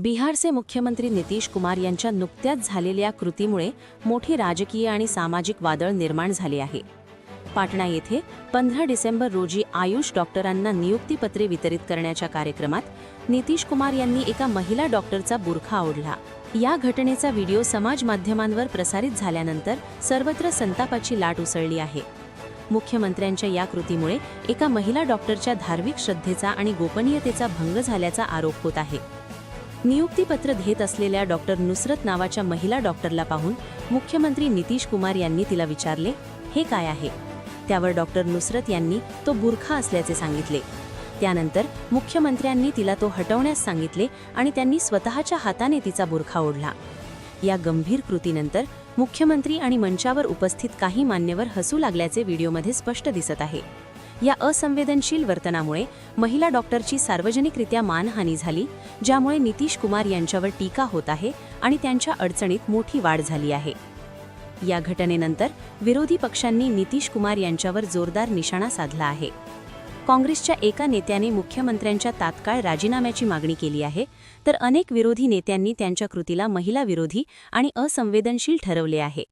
बिहारचे मुख्यमंत्री नितीश कुमार यांच्या नुकत्याच झालेल्या कृतीमुळे मोठी राजकीय आणि सामाजिक वादळ निर्माण झाले आहे. पाटणा येथे 15 डिसेंबर रोजी आयुष डॉक्टरांना नियुक्तीपत्रे वितरित करण्याच्या कार्यक्रमात नितीश कुमार यांनी एका महिला डॉक्टरचा बुरखा ओढला. या घटनेचा व्हिडिओ समाज माध्यमांवर प्रसारित झाल्यानंतर सर्वत्र संतापाची लाट उसळली आहे. मुख्यमंत्र्यांच्या या कृतीमुळे एका महिला डॉक्टरच्या धार्मिक श्रद्धेचा आणि गोपनीयतेचा भंग झाल्याचा आरोप होत आहे. नियुक्तीपत्र देत असलेल्या डॉक्टर नुसरत नावाच्या महिला डॉक्टरला पाहून मुख्यमंत्री नितीश कुमार यांनी तिला विचारले, हे काय आहे? त्यावर डॉक्टर नुसरत यांनी तो बुरखा असल्याचे सांगितले. त्यानंतर मुख्यमंत्र्यांनी तिला तो हटवण्यास सांगितले आणि त्यांनी स्वतःच्या हाताने तिचा बुरखा ओढला. या गंभीर कृतीनंतर मुख्यमंत्री आणि मंचावर उपस्थित काही मान्यवर हसू लागल्याचे व्हिडिओमध्ये स्पष्ट दिसत आहे. या असंवेदनशील वर्तनामुळे महिला डॉक्टरची सार्वजनिकरित्या मानहानी झाली, ज्यामुळे नितीश कुमार यांच्यावर टीका होत आहे आणि त्यांच्या अडचणीत मोठी वाढ झाली आहे. या घटनेनंतर विरोधी पक्षांनी नितीश कुमार यांच्यावर जोरदार निशाणा साधला आहे. काँग्रेसच्या एका नेत्याने मुख्यमंत्र्यांच्या तात्काळ राजीनाम्याची मागणी केली आहे, तर अनेक विरोधी नेत्यांनी त्यांच्या कृतीला महिला विरोधी आणि असंवेदनशील ठरवले आहे.